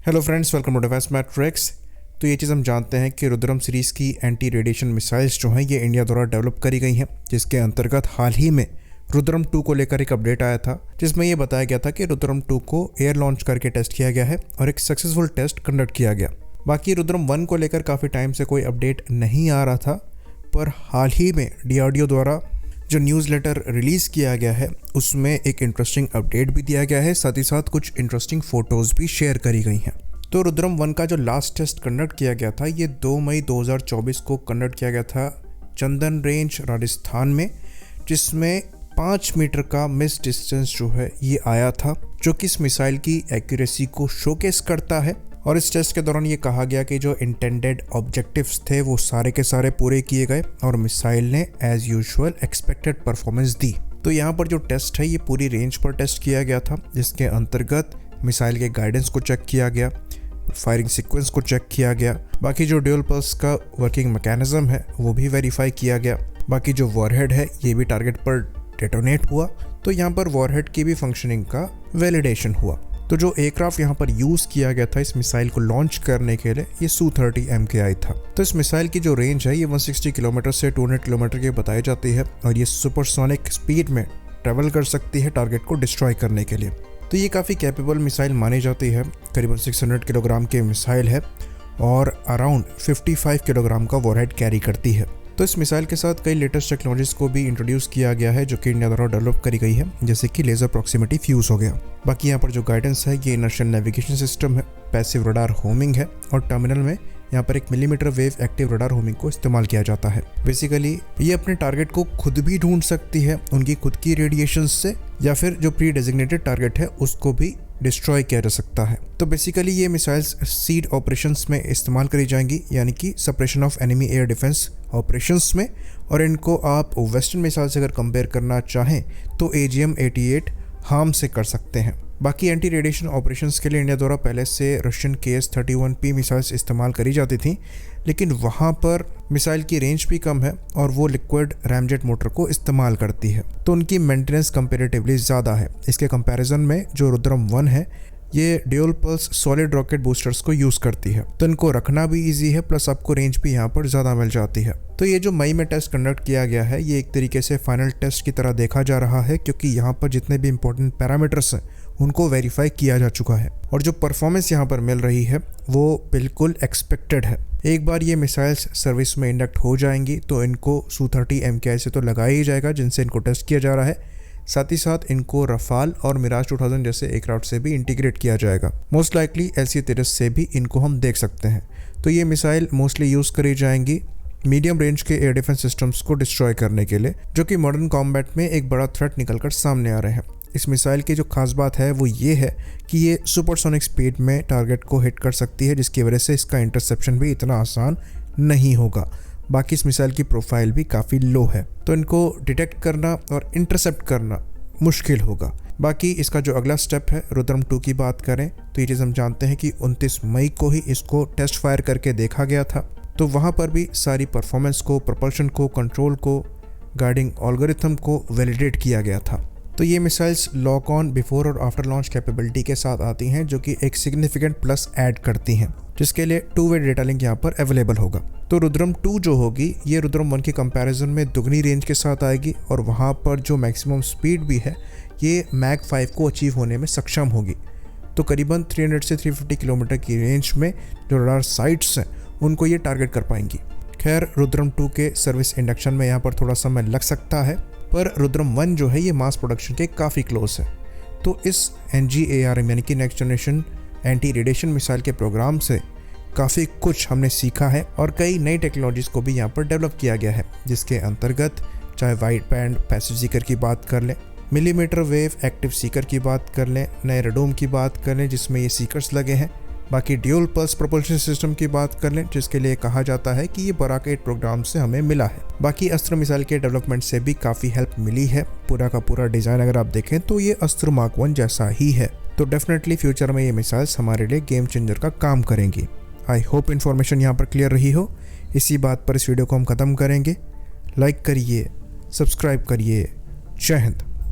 Hello friends, welcome to defence matrix. तो ये चीज़ हम जानते हैं कि रुद्रम सीरीज़ की एंटी रेडिएशन मिसाइल्स जो हैं ये इंडिया द्वारा डेवलप करी गई हैं, जिसके अंतर्गत हाल ही में रुद्रम 2 को लेकर एक अपडेट आया था जिसमें ये बताया गया था कि रुद्रम 2 को एयर लॉन्च करके टेस्ट किया गया है और एक सक्सेसफुल टेस्ट कंडक्ट किया गया। बाकी रुद्रम 1 को लेकर काफ़ी टाइम से कोई अपडेट नहीं आ रहा था, पर हाल ही में DRDO द्वारा जो न्यूज़लेटर रिलीज़ किया गया है उसमें एक इंटरेस्टिंग अपडेट भी दिया गया है, साथ ही साथ कुछ इंटरेस्टिंग फ़ोटोज़ भी शेयर करी गई हैं। तो रुद्रम 1 का जो लास्ट टेस्ट कंडक्ट किया गया था ये 2 मई 2024 को कंडक्ट किया गया था चंदन रेंज राजस्थान में, जिसमें 5 मीटर का मिस डिस्टेंस जो है ये आया था, जो कि इस मिसाइल की एक्यूरेसी को शोकेस करता है। और इस टेस्ट के दौरान ये कहा गया कि जो इंटेंडेड ऑब्जेक्टिव्स थे वो सारे के सारे पूरे किए गए और मिसाइल ने एज यूजुअल एक्सपेक्टेड परफॉर्मेंस दी। तो यहाँ पर जो टेस्ट है ये पूरी रेंज पर टेस्ट किया गया था, जिसके अंतर्गत मिसाइल के गाइडेंस को चेक किया गया, फायरिंग सीक्वेंस को चेक किया गया, बाकी जो ड्यूल पल्स का वर्किंग मैकेनिज्म है वो भी वेरीफाई किया गया, बाकी जो वॉरहेड है ये भी टारगेट पर डेटोनेट हुआ। तो यहाँ पर वॉरहेड की भी फंक्शनिंग का वैलिडेशन हुआ। तो जो एयरक्राफ्ट यहाँ पर यूज़ किया गया था इस मिसाइल को लॉन्च करने के लिए ये Su-30 MKI था। तो इस मिसाइल की जो रेंज है ये 160 किलोमीटर से 200 किलोमीटर की बताई जाती है और ये सुपरसोनिक स्पीड में ट्रेवल कर सकती है टारगेट को डिस्ट्रॉय करने के लिए। तो ये काफ़ी कैपेबल मिसाइल मानी जाती है, करीबन 600 किलोग्राम की मिसाइल है और अराउंड 55 किलोग्राम का वॉरहेड कैरी करती है। तो इस मिसाइल के साथ कई लेटेस्ट टेक्नोलॉजीज को भी इंट्रोड्यूस किया गया है जो कि इंडिया द्वारा डेवलप करी गई है, जैसे कि लेजर प्रॉक्सिमिटी फ्यूज हो गया। बाकी यहाँ पर जो गाइडेंस है ये इनर्शियल नेविगेशन सिस्टम है, पैसिव रडार होमिंग है और टर्मिनल में यहाँ पर 1 millimetre wave active radar homing को इस्तेमाल किया जाता है। बेसिकली ये अपने टारगेट को खुद भी ढूंढ सकती है उनकी खुद की रेडिएशन से, या फिर जो प्री डेजिग्नेटेड टारगेट है उसको भी डिस्ट्रॉय किया जा सकता है। तो बेसिकली ये मिसाइल्स सीड ऑपरेशंस में इस्तेमाल करी जाएंगी, यानी कि suppression of enemy air defence operations में, और इनको आप वेस्टर्न मिसाइल से अगर कंपेयर करना चाहें तो AGM-88 हार्म से कर सकते हैं। बाकी एंटी रेडिएशन ऑपरेशंस के लिए इंडिया द्वारा पहले से रशियन KS-31P मिसाइल्स इस्तेमाल करी जाती थी, लेकिन वहाँ पर मिसाइल की रेंज भी कम है और वो लिक्विड रैमजेट मोटर को इस्तेमाल करती है, तो उनकी मेंटेनेंस कंपैरेटिवली ज़्यादा है। इसके कंपैरिजन में जो रुद्रम 1 है ये dual pulse solid rocket boosters को यूज़ करती है, तो इनको रखना भी ईजी है, प्लस आपको रेंज भी यहाँ पर ज़्यादा मिल जाती है। तो ये जो मई में टेस्ट कंडक्ट किया गया है ये एक तरीके से फाइनल टेस्ट की तरह देखा जा रहा है, क्योंकि यहाँ पर जितने भी इंपॉर्टेंट पैरामीटर्स हैं उनको वेरीफाई किया जा चुका है और जो परफॉर्मेंस यहाँ पर मिल रही है वो बिल्कुल एक्सपेक्टेड है। एक बार ये मिसाइल्स सर्विस में इंडक्ट हो जाएंगी तो इनको Su-30 MKI से तो लगाया ही जाएगा जिनसे इनको टेस्ट किया जा रहा है, साथ ही साथ इनको रफाल और मिराज 2000 जैसे एयरक्राफ्ट से भी इंटीग्रेट किया जाएगा। मोस्ट लाइकली LC-30 से भी इनको हम देख सकते हैं। तो ये मिसाइल मोस्टली यूज़ करी जाएंगी मीडियम रेंज के एयर डिफेंस सिस्टम्स को डिस्ट्रॉय करने के लिए, जो कि मॉडर्न कॉम्बैट में एक बड़ा थ्रेट निकलकर सामने आ रहे हैं। इस मिसाइल की जो खास बात है वो ये है कि ये सुपरसोनिक स्पीड में टारगेट को हिट कर सकती है, जिसकी वजह से इसका इंटरसेप्शन भी इतना आसान नहीं होगा। बाकी इस मिसाइल की प्रोफाइल भी काफ़ी लो है, तो इनको डिटेक्ट करना और इंटरसेप्ट करना मुश्किल होगा। बाकी इसका जो अगला स्टेप है रुद्रम 2 की बात करें तो ये चीज़ हम जानते हैं कि 29 मई को ही इसको टेस्ट फायर करके देखा गया था, तो वहाँ पर भी सारी परफॉर्मेंस को, प्रपल्शन को, कंट्रोल को, गाइडिंग एल्गोरिथम को वैलिडेट किया गया था। तो ये मिसाइल्स लॉक ऑन बिफोर और आफ्टर लॉन्च कैपेबिलिटी के साथ आती हैं, जो कि एक सिग्निफिकेंट प्लस ऐड करती हैं, जिसके लिए 2-वे डेटा लिंक यहाँ पर अवेलेबल होगा। तो रुद्रम 2 जो होगी ये रुद्रम 1 के कंपैरिजन में दुगनी रेंज के साथ आएगी और वहाँ पर जो मैक्सिमम स्पीड भी है ये मैक 5 को अचीव होने में सक्षम होगी। तो करीबन 300 से 350 किलोमीटर की रेंज में जो रडार साइट्स हैं उनको ये टारगेट कर पाएंगी। खैर रुद्रम 2 के सर्विस इंडक्शन में यहाँ पर थोड़ा समय लग सकता है, पर रुद्रम 1 जो है ये मास प्रोडक्शन के काफ़ी क्लोज है। तो इस NGARM यानी कि next generation anti radiation missile के प्रोग्राम से काफ़ी कुछ हमने सीखा है और कई नई टेक्नोलॉजीज़ को भी यहाँ पर डेवलप किया गया है, जिसके अंतर्गत चाहे वाइड बैंड पैसिव सीकर की बात कर लें, मिलीमीटर वेव एक्टिव सीकर की बात कर लें, नए रडोम की बात कर लें जिसमें ये सीकर्स लगे हैं, बाकी ड्यूल पल्स प्रोपल्शन सिस्टम की बात कर लें जिसके लिए कहा जाता है कि ये बराक 8 प्रोग्राम से हमें मिला है। बाकी अस्त्र मिसाइल के डेवलपमेंट से भी काफ़ी हेल्प मिली है। पूरा का पूरा डिज़ाइन अगर आप देखें तो ये अस्त्र मार्क 1 जैसा ही है। तो डेफिनेटली फ्यूचर में ये मिसाइल्स हमारे लिए गेम चेंजर का काम करेंगी। आई होप इन्फॉर्मेशन यहाँ पर क्लियर रही हो। इसी बात पर इस वीडियो को हम ख़त्म करेंगे। लाइक करिए, सब्सक्राइब करिए। जय हिंद।